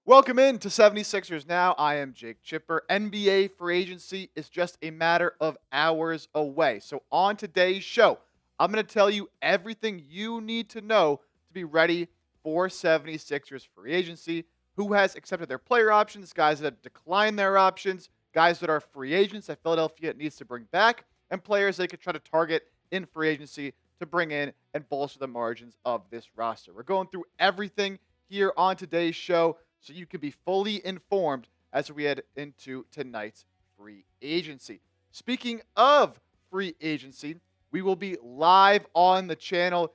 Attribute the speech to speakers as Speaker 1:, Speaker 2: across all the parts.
Speaker 1: Welcome in to 76ers Now. I am Jake Chipper. NBA free agency is just a matter of hours away. So, on today's show, I'm going to tell you everything you need to know to be ready for 76ers free agency. Who has accepted their player options, guys that have declined their options, guys that are free agents that Philadelphia needs to bring back, and players they could try to target in free agency to bring in and bolster the margins of this roster. We're going through everything here on today's show so you can be fully informed as we head into tonight's free agency. Speaking of free agency, we will be live on the channel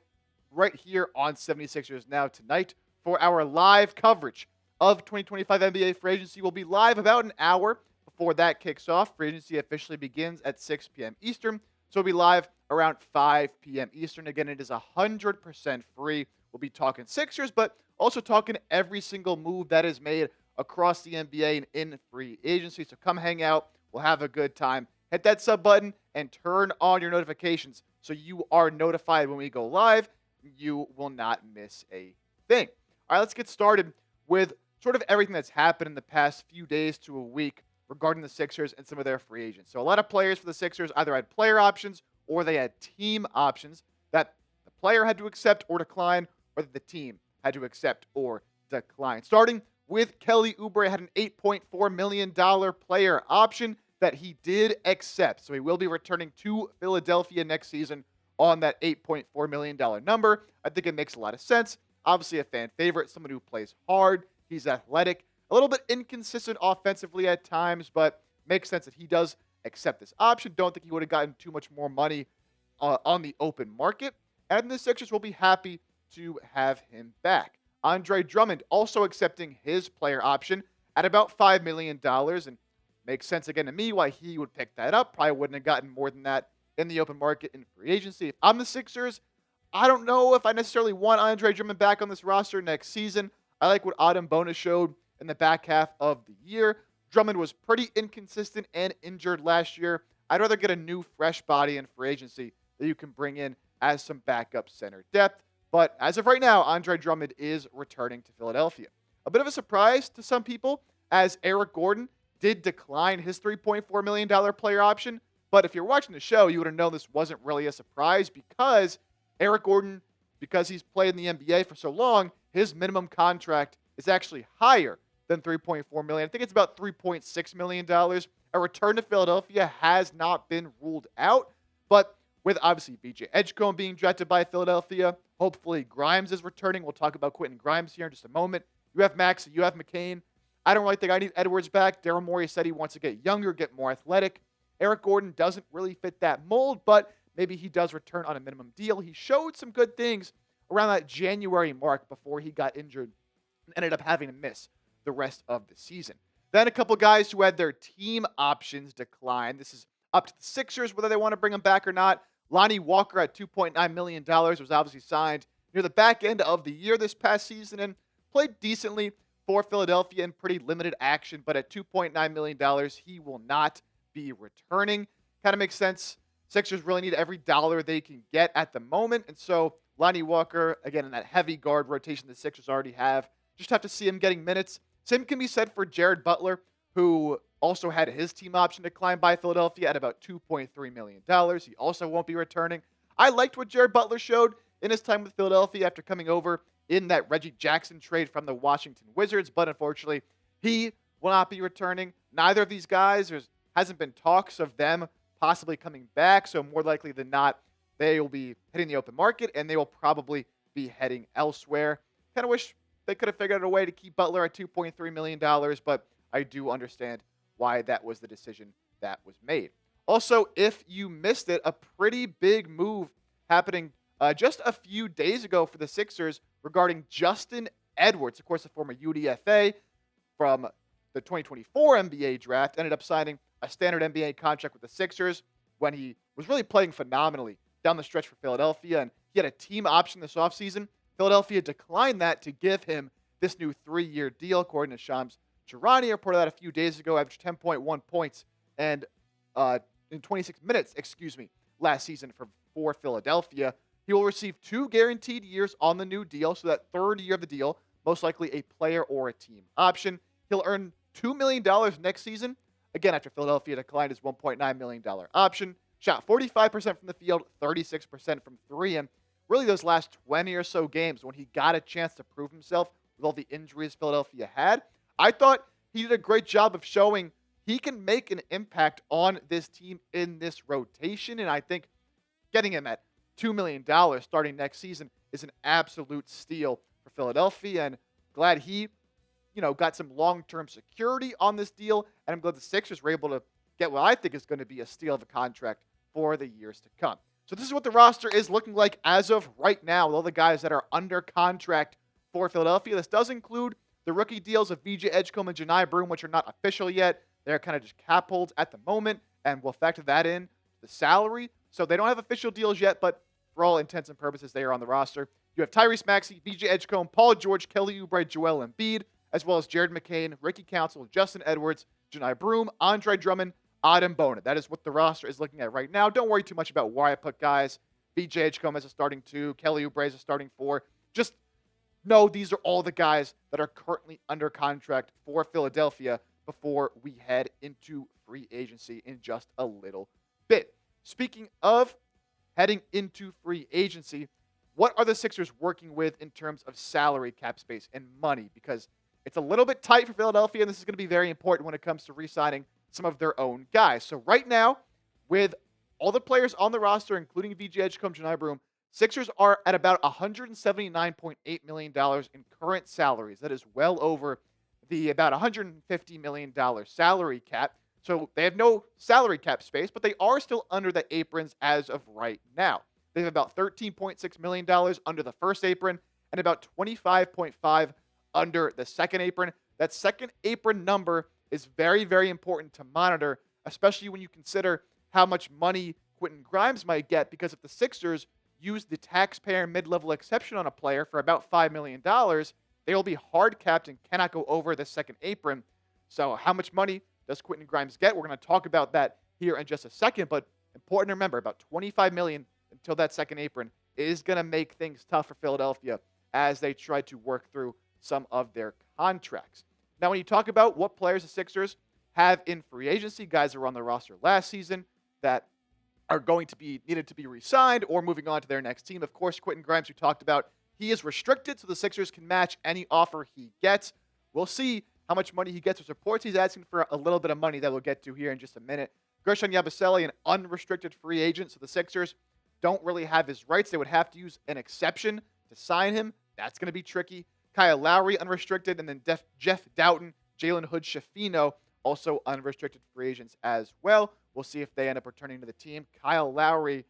Speaker 1: right here on 76ers Now tonight for our live coverage of 2025 NBA free agency. We'll be live about an hour before that kicks off. Free agency officially begins at 6 p.m. Eastern, so we'll be live around 5 p.m. Eastern. Again, it is 100% free. We'll be talking Sixers, but also talking every single move that is made across the NBA and in free agency. So come hang out. We'll have a good time. Hit that sub button and turn on your notifications so you are notified when we go live. You will not miss a thing. All right, let's get started with sort of everything that's happened in the past few days to a week regarding the Sixers and some of their free agents. So a lot of players for the Sixers either had player options or they had team options that the player had to accept or decline, or that the team had to accept or decline. Starting with Kelly Oubre, had an $8.4 million player option that he did accept. So he will be returning to Philadelphia next season on that $8.4 million number. I think it makes a lot of sense. Obviously a fan favorite, someone who plays hard. He's athletic, a little bit inconsistent offensively at times, but makes sense that he does accept this option. Don't think he would have gotten too much more money on the open market. And the Sixers will be happy to have him back. Andre Drummond also accepting his player option at about $5 million, and makes sense again to me why he would pick that up. Probably wouldn't have gotten more than that in the open market in free agency. If I'm the Sixers, I don't know if I necessarily want Andre Drummond back on this roster next season. I like what Adam Bonus showed in the back half of the year. Drummond was pretty inconsistent and injured last year. I'd rather get a new, fresh body in free agency that you can bring in as some backup center depth. But as of right now, Andre Drummond is returning to Philadelphia. A bit of a surprise to some people, as Eric Gordon did decline his $3.4 million player option. But if you're watching the show, you would have known this wasn't really a surprise because Eric Gordon, because he's played in the NBA for so long, his minimum contract is actually higher than $3.4 million. I think it's about $3.6 million. A return to Philadelphia has not been ruled out, but with obviously BJ Edgecombe being drafted by Philadelphia, hopefully Grimes is returning. We'll talk about Quentin Grimes here in just a moment. You have Max, you have McCain. I don't really think I need Edwards back. Daryl Morey said he wants to get younger, get more athletic. Eric Gordon doesn't really fit that mold, but maybe he does return on a minimum deal. He showed some good things around that January mark before he got injured and ended up having to miss the rest of the season. Then a couple guys who had their team options decline. This is up to the Sixers whether they want to bring him back or not. Lonnie Walker at $2.9 million was obviously signed near the back end of the year this past season and played decently for Philadelphia in pretty limited action. But at $2.9 million, he will not be returning. Kind of makes sense. Sixers really need every dollar they can get at the moment. And so Lonnie Walker, again, in that heavy guard rotation the Sixers already have, just have to see him getting minutes. Same can be said for Jared Butler, who also had his team option declined by Philadelphia at about $2.3 million. He also won't be returning. I liked what Jared Butler showed in his time with Philadelphia after coming over in that Reggie Jackson trade from the Washington Wizards, but unfortunately, he will not be returning. Neither of these guys, there hasn't been talks of them possibly coming back, so more likely than not, they will be hitting the open market, and they will probably be heading elsewhere. Kind of wish they could have figured out a way to keep Butler at $2.3 million, but I do understand why that was the decision that was made. Also, if you missed it, a pretty big move happening just a few days ago for the Sixers regarding Justin Edwards, of course, a former UDFA from the 2024 NBA draft, ended up signing a standard NBA contract with the Sixers when he was really playing phenomenally down the stretch for Philadelphia, and he had a team option this offseason. Philadelphia declined that to give him this new 3-year deal, according to Shams Charania reported that a few days ago, averaged 10.1 points and in 26 minutes, last season for Philadelphia. He will receive 2 guaranteed years on the new deal, so that third year of the deal most likely a player or a team option. He'll earn $2 million next season, again, after Philadelphia declined his $1.9 million option. Shot 45% from the field, 36% from three, and really those last 20 or so games when he got a chance to prove himself with all the injuries Philadelphia had, I thought he did a great job of showing he can make an impact on this team in this rotation. And I think getting him at $2 million starting next season is an absolute steal for Philadelphia. And glad he, got some long-term security on this deal. And I'm glad the Sixers were able to get what I think is going to be a steal of a contract for the years to come. So this is what the roster is looking like as of right now with all the guys that are under contract for Philadelphia. This does include the rookie deals of VJ Edgecombe and Janai Broome, which are not official yet. They're kind of just cap holds at the moment, and we'll factor that in the salary. So they don't have official deals yet, but for all intents and purposes, they are on the roster. You have Tyrese Maxey, VJ Edgecombe, Paul George, Kelly Oubre, Joel Embiid, as well as Jared McCain, Ricky Council, Justin Edwards, Janai Broome, Andre Drummond, Adem Bona. That is what the roster is looking at right now. Don't worry too much about where I put guys. VJ Edgecombe as a starting 2, Kelly Oubre as a starting 4. Just know these are all the guys that are currently under contract for Philadelphia before we head into free agency in just a little bit. Speaking of heading into free agency, what are the Sixers working with in terms of salary cap space and money? Because it's a little bit tight for Philadelphia, and this is going to be very important when it comes to re-signing some of their own guys. So right now, with all the players on the roster, including VJ Edgecombe, Janai Broome, Sixers are at about $179.8 million in current salaries. That is well over the about $150 million salary cap. So they have no salary cap space, but they are still under the aprons as of right now. They have about $13.6 million under the first apron and about $25.5 under the second apron. That second apron number is very, very important to monitor, especially when you consider how much money Quentin Grimes might get, because if the Sixers use the taxpayer mid-level exception on a player for about $5 million, they will be hard capped and cannot go over the second apron. So how much money does Quentin Grimes get? We're going to talk about that here in just a second, but important to remember, about $25 million until that second apron is going to make things tough for Philadelphia as they try to work through some of their contracts. Now, when you talk about what players the Sixers have in free agency, guys that were on the roster last season that are going to be needed to be re-signed or moving on to their next team. Of course, Quentin Grimes, we talked about, he is restricted, so the Sixers can match any offer he gets. We'll see how much money he gets. There's reports he's asking for a little bit of money that we'll get to here in just a minute. Guerschon Yabusele, an unrestricted free agent, so the Sixers don't really have his rights. They would have to use an exception to sign him. That's going to be tricky. Kyle Lowry, unrestricted, and then Jeff Doughton, Jalen Hood-Schifino, also unrestricted free agents as well. We'll see if they end up returning to the team. Kyle Lowry,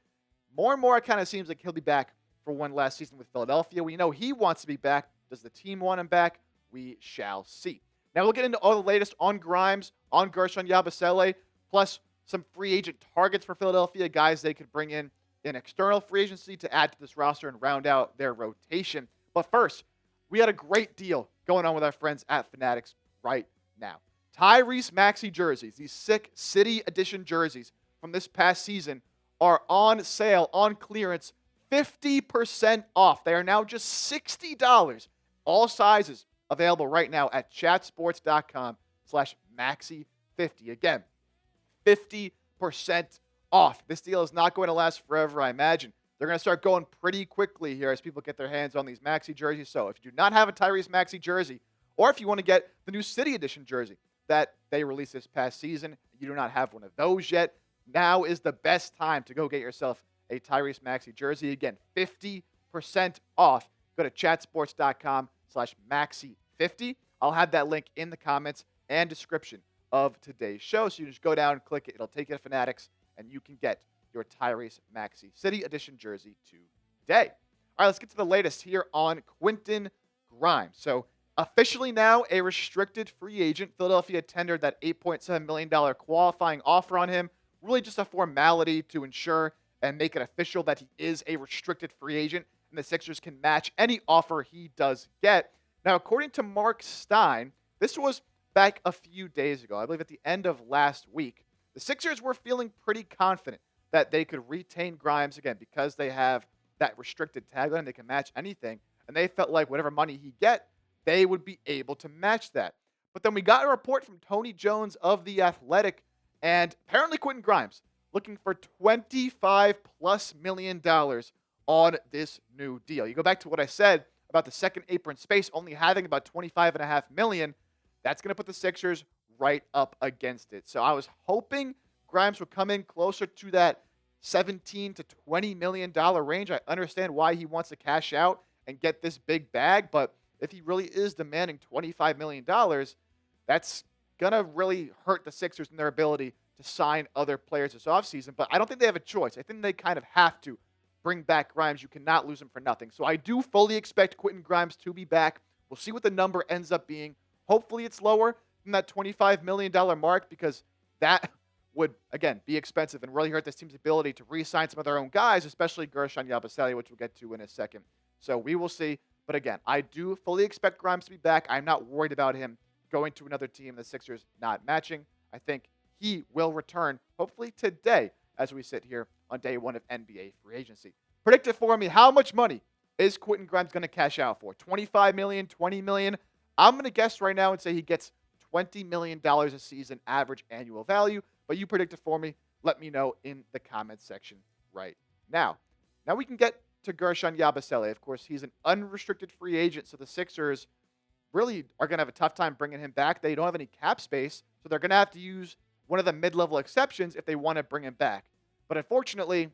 Speaker 1: more and more, it kind of seems like he'll be back for one last season with Philadelphia. We know he wants to be back. Does the team want him back? We shall see. Now we'll get into all the latest on Grimes, on Guerschon Yabusele, plus some free agent targets for Philadelphia, guys they could bring in external free agency to add to this roster and round out their rotation. But first, we had a great deal going on with our friends at Fanatics right now. Tyrese Maxey jerseys, these sick City Edition jerseys from this past season, are on sale, on clearance, 50% off. They are now just $60. All sizes available right now at chatsports.com/Maxey50. Again, 50% off. This deal is not going to last forever, I imagine. They're going to start going pretty quickly here as people get their hands on these Maxey jerseys. So if you do not have a Tyrese Maxey jersey, or if you want to get the new City Edition jersey that they released this past season, you do not have one of those yet, now is the best time to go get yourself a Tyrese Maxey jersey. Again, 50% off. Go to chatsports.com/Maxey50. I'll have that link in the comments and description of today's show. So you just go down and click it. It'll take you to Fanatics, and you can get your Tyrese Maxey City Edition jersey today. All right, let's get to the latest here on Quentin Grimes. So officially now a restricted free agent. Philadelphia tendered that $8.7 million qualifying offer on him. Really just a formality to ensure and make it official that he is a restricted free agent, and the Sixers can match any offer he does get. Now, according to Mark Stein, this was back a few days ago, I believe at the end of last week, the Sixers were feeling pretty confident that they could retain Grimes again because they have that restricted tag on him. They can match anything, and they felt like whatever money he get, they would be able to match that. But then we got a report from Tony Jones of The Athletic, and apparently Quentin Grimes looking for $25+ million on this new deal. You go back to what I said about the second apron space only having about 25.5 million. That's going to put the Sixers right up against it. So I was hoping Grimes would come in closer to that 17 to 20 million dollar range. I understand why he wants to cash out and get this big bag, but if he really is demanding $25 million, that's going to really hurt the Sixers in their ability to sign other players this offseason. But I don't think they have a choice. I think they kind of have to bring back Grimes. You cannot lose him for nothing. So I do fully expect Quentin Grimes to be back. We'll see what the number ends up being. Hopefully it's lower than that $25 million mark, because that would, again, be expensive and really hurt this team's ability to re-sign some of their own guys, especially Guerschon Yabusele, which we'll get to in a second. So we will see. But again, I do fully expect Grimes to be back. I'm not worried about him going to another team, the Sixers not matching. I think he will return, hopefully today, as we sit here on day one of NBA free agency. Predict it for me. How much money is Quentin Grimes going to cash out for? 25 million, 20 million? I'm going to guess right now and say he gets $20 million a season average annual value. But you predict it for me. Let me know in the comments section right now. Now we can get to Guerschon Yabusele. Of course, he's an unrestricted free agent, so the Sixers really are going to have a tough time bringing him back. They don't have any cap space, so they're going to have to use one of the mid-level exceptions if they want to bring him back. But unfortunately,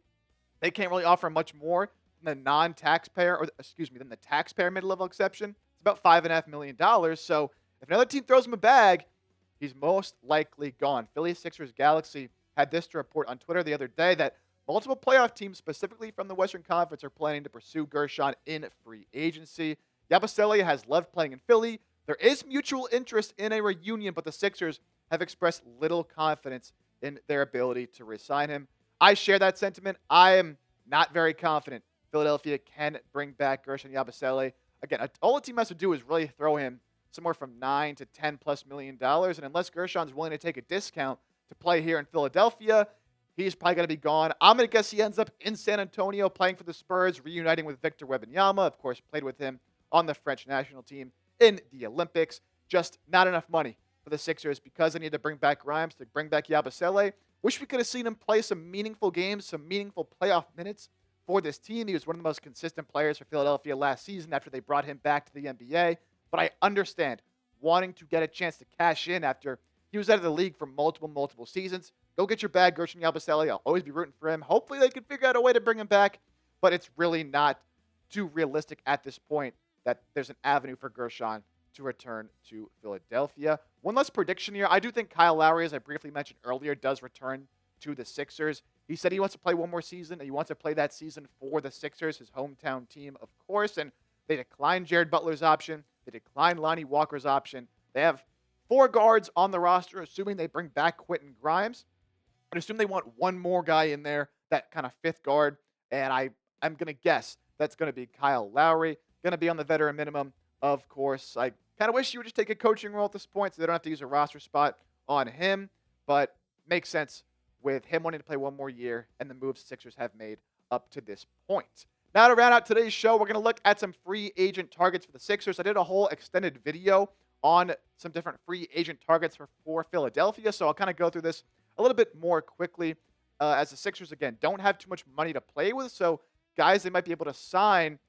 Speaker 1: they can't really offer much more than the non-taxpayer, or than the taxpayer mid-level exception. It's about $5.5 million. So if another team throws him a bag, he's most likely gone. Philly Sixers Galaxy had this to report on Twitter the other day that multiple playoff teams, specifically from the Western Conference, are planning to pursue Guerschon in free agency. Yabusele has loved playing in Philly. There is mutual interest in a reunion, but the Sixers have expressed little confidence in their ability to re-sign him. I share that sentiment. I am not very confident Philadelphia can bring back Guerschon Yabusele. Again, all the team has to do is really throw him somewhere from $9 to $10+ million. And unless Guerschon's willing to take a discount to play here in Philadelphia, he's probably going to be gone. I'm going to guess he ends up in San Antonio playing for the Spurs, reuniting with Victor Wembanyama. Of course, played with him on the French national team in the Olympics. Just not enough money for the Sixers because they need to bring back Grimes, to bring back Yabusele. Wish we could have seen him play some meaningful games, some meaningful playoff minutes for this team. He was one of the most consistent players for Philadelphia last season after they brought him back to the NBA. But I understand wanting to get a chance to cash in after he was out of the league for multiple seasons. Go get your bag, Guerschon Yabusele. I'll always be rooting for him. Hopefully they can figure out a way to bring him back, but it's really not too realistic at this point that there's an avenue for Guerschon to return to Philadelphia. One last prediction here. I do think Kyle Lowry, as I briefly mentioned earlier, does return to the Sixers. He said he wants to play one more season, and he wants to play that season for the Sixers, his hometown team, of course. And they declined Jared Butler's option. They declined Lonnie Walker's option. They have 4 guards on the roster, assuming they bring back Quentin Grimes. But assume they want one more guy in there, that kind of 5th guard. And I'm going to guess that's going to be Kyle Lowry. Going to be on the veteran minimum, of course. I kind of wish you would just take a coaching role at this point so they don't have to use a roster spot on him. But makes sense with him wanting to play one more year and the moves the Sixers have made up to this point. Now to round out today's show, we're going to look at some free agent targets for the Sixers. I did a whole extended video on some different free agent targets for Philadelphia, so I'll kind of go through this a little bit more quickly as the Sixers, again, don't have too much money to play with, so guys they might be able to sign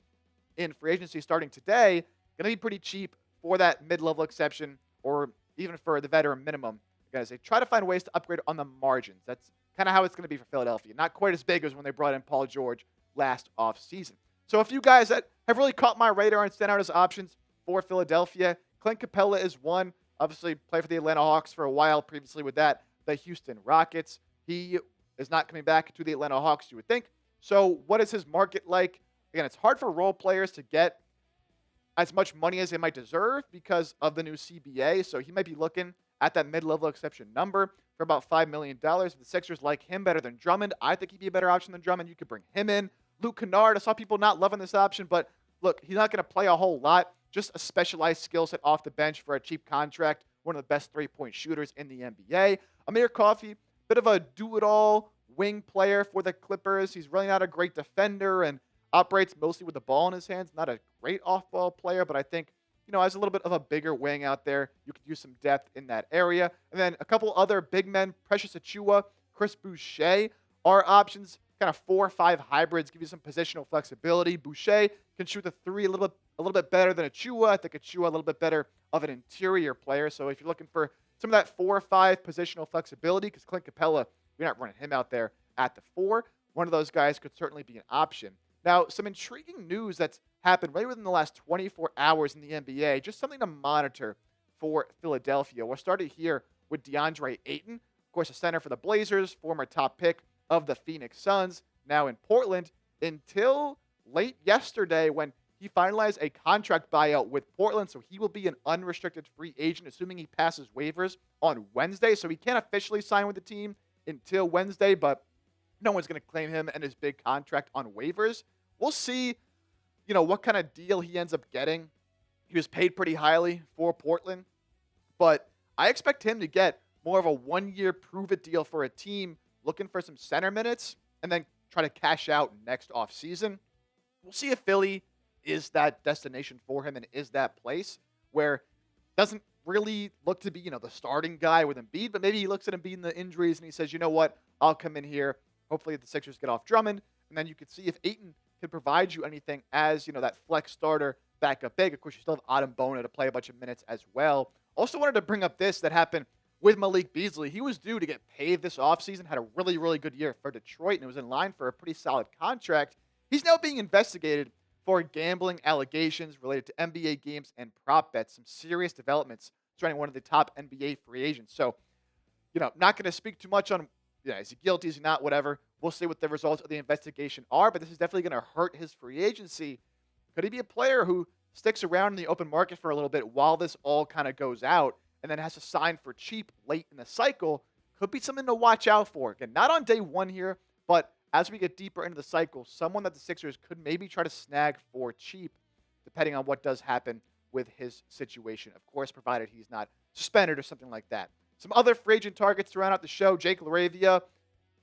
Speaker 1: in free agency starting today going to be pretty cheap for that mid-level exception or even for the veteran minimum. Guys, they try to find ways to upgrade on the margins. That's kind of how it's going to be for Philadelphia. Not quite as big as when they brought in Paul George last offseason. So a few guys that have really caught my radar and stand out as options for Philadelphia. Clint Capella is one. Obviously played for the Atlanta Hawks for a while previously with that. The Houston Rockets. He is not coming back to the Atlanta Hawks, you would think. So what is his market like? Again, it's hard for role players to get as much money as they might deserve because of the new CBA. So he might be looking at that mid-level exception number for about $5 million. If the Sixers like him better than Drummond, I think he'd be a better option than Drummond. You could bring him in. Luke Kennard, I saw people not loving this option, but look, he's not going to play a whole lot. Just a specialized skill set off the bench for a cheap contract. One of the best three-point shooters in the NBA. Amir Coffey, bit of a do-it-all wing player for the Clippers. He's really not a great defender and operates mostly with the ball in his hands. Not a great off-ball player, but I think as a little bit of a bigger wing out there. You could use some depth in that area. And then a couple other big men, Precious Achua, Chris Boucher, are options. Kind of 4-5 hybrids, give you some positional flexibility. Boucher can shoot the three a little bit better than Achua. I think Achua a little bit better of an interior player. So if you're looking for some of that 4-5 positional flexibility, because Clint Capella, you're not running him out there at the 4. One of those guys could certainly be an option. Now, some intriguing news that's happened right within the last 24 hours in the NBA, just something to monitor for Philadelphia. We'll start it here with DeAndre Ayton, of course, a center for the Blazers, former top pick of the Phoenix Suns, now in Portland, until late yesterday when he finalized a contract buyout with Portland, so he will be an unrestricted free agent, assuming he passes waivers on Wednesday. So he can't officially sign with the team until Wednesday, but no one's going to claim him and his big contract on waivers. We'll see, what kind of deal he ends up getting. He was paid pretty highly for Portland, but I expect him to get more of a one-year prove-it deal for a team looking for some center minutes and then try to cash out next offseason. We'll see if Philly is that destination for him and is that place where doesn't really look to be, the starting guy with Embiid, but maybe he looks at Embiid and the injuries and he says, you know what, I'll come in here. Hopefully the Sixers get off Drummond, and then you could see if Ayton can provide you anything as, that flex starter backup big. Of course, you still have Adam Bona to play a bunch of minutes as well. Also wanted to bring up this that happened with Malik Beasley. He was due to get paid this offseason, had a really, really good year for Detroit, and it was in line for a pretty solid contract. He's now being investigated for gambling allegations related to NBA games and prop bets, some serious developments surrounding one of the top NBA free agents. So, not going to speak too much on, is he guilty, is he not, whatever. We'll see what the results of the investigation are, but this is definitely going to hurt his free agency. Could he be a player who sticks around in the open market for a little bit while this all kind of goes out and then has to sign for cheap late in the cycle? Could be something to watch out for. Again, not on day one here, but as we get deeper into the cycle, someone that the Sixers could maybe try to snag for cheap, depending on what does happen with his situation. Of course, provided he's not suspended or something like that. Some other free agent targets to round out the show. Jake LaRavia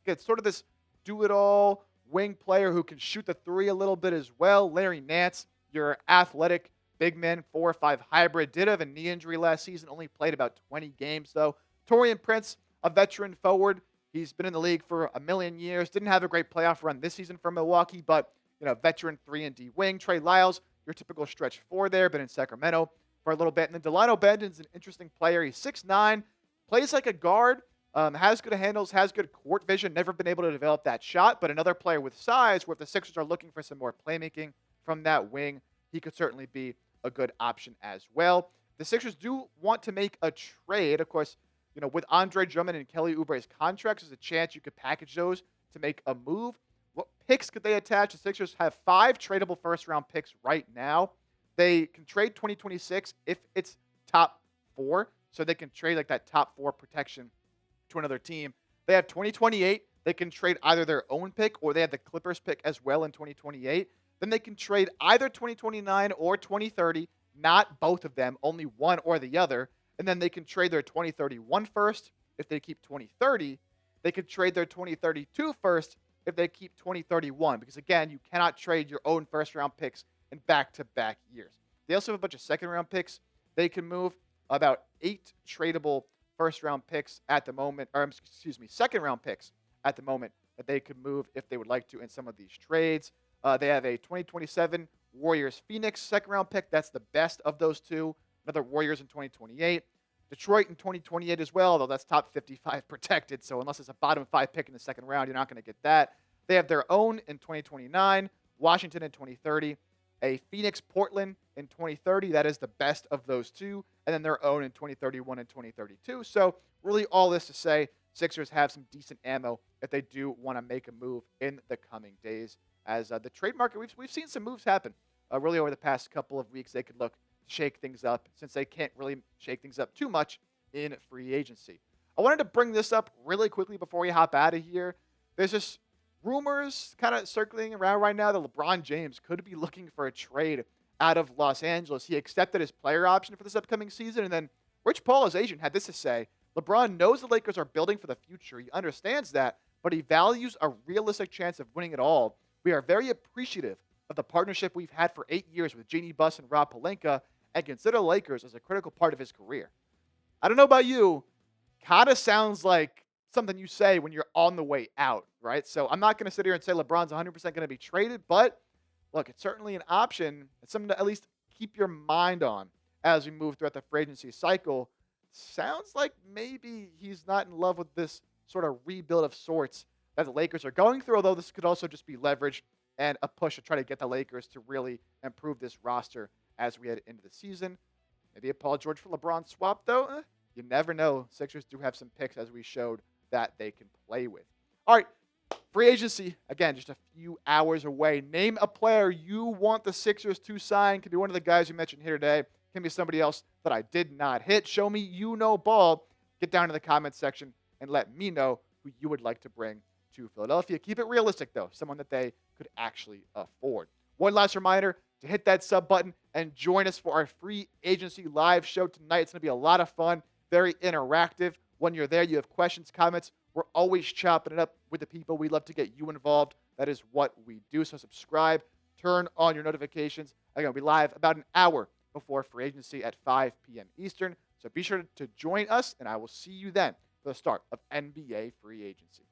Speaker 1: gets sort of this do-it-all wing player who can shoot the three a little bit as well. Larry Nance, your athletic big man, 4-5 hybrid, did have a knee injury last season, only played about 20 games though. Torian Prince, a veteran forward. He's been in the league for a million years. Didn't have a great playoff run this season for Milwaukee, but veteran 3-and-D wing. Trey Lyles, your typical stretch 4 there, been in Sacramento for a little bit. And then Delano Benton's an interesting player. He's 6'9", plays like a guard, has good handles, has good court vision, never been able to develop that shot, but another player with size where if the Sixers are looking for some more playmaking from that wing, he could certainly be a good option as well. The Sixers do want to make a trade. Of course, with Andre Drummond and Kelly Oubre's contracts, there's a chance you could package those to make a move. What picks could they attach? The Sixers have 5 tradable first-round picks right now. They can trade 2026 if it's top 4, so they can trade like that top 4 protection to another team. They have 2028. They can trade either their own pick or they have the Clippers pick as well in 2028. Then they can trade either 2029 or 2030, not both of them, only one or the other. And then they can trade their 2031 first if they keep 2030. They could trade their 2032 first if they keep 2031. Because, again, you cannot trade your own first-round picks in back-to-back years. They also have a bunch of second-round picks. They can move about 8 tradable first-round picks at the moment, or second-round picks at the moment that they could move if they would like to in some of these trades. They have a 2027 Warriors Phoenix second-round pick. That's the best of those two. Another Warriors in 2028. Detroit in 2028 as well, though that's top 55 protected. So unless it's a bottom 5 pick in the second round, you're not going to get that. They have their own in 2029, Washington in 2030, a Phoenix Portland in 2030. That is the best of those two. And then their own in 2031 and 2032. So really all this to say, Sixers have some decent ammo if they do want to make a move in the coming days. As the trade market, we've seen some moves happen really over the past couple of weeks. They could look to shake things up since they can't really shake things up too much in free agency. I wanted to bring this up really quickly before we hop out of here. There's just rumors kind of circling around right now that LeBron James could be looking for a trade out of Los Angeles. He accepted his player option for this upcoming season, and then Rich Paul, his agent, had this to say: LeBron knows the Lakers are building for the future. He understands that, but he values a realistic chance of winning it all. We are very appreciative of the partnership we've had for 8 years with Jeannie Buss and Rob Pelinka, and consider Lakers as a critical part of his career. I don't know about you, kind of sounds like something you say when you're on the way out, right? So I'm not going to sit here and say LeBron's 100% going to be traded, but look, it's certainly an option. It's something to at least keep your mind on as we move throughout the free agency cycle. Sounds like maybe he's not in love with this sort of rebuild of sorts that the Lakers are going through, although this could also just be leverage and a push to try to get the Lakers to really improve this roster as we head into the season. Maybe a Paul George for LeBron swap, though. You never know. Sixers do have some picks, as we showed, that they can play with. All right, free agency, again, just a few hours away. Name a player you want the Sixers to sign. Could be one of the guys you mentioned here today. Can be somebody else that I did not hit. Show me you know ball. Get down in the comments section and let me know who you would like to bring to Philadelphia. Keep it realistic, though. Someone that they could actually afford. One last reminder to hit that sub button and join us for our free agency live show tonight. It's going to be a lot of fun, very interactive. When you're there, you have questions, comments. We're always chopping it up with the people. We love to get you involved. That is what we do. So subscribe, turn on your notifications. Again, we'll be live about an hour before free agency at 5 p.m. Eastern. So be sure to join us, and I will see you then for the start of NBA free agency.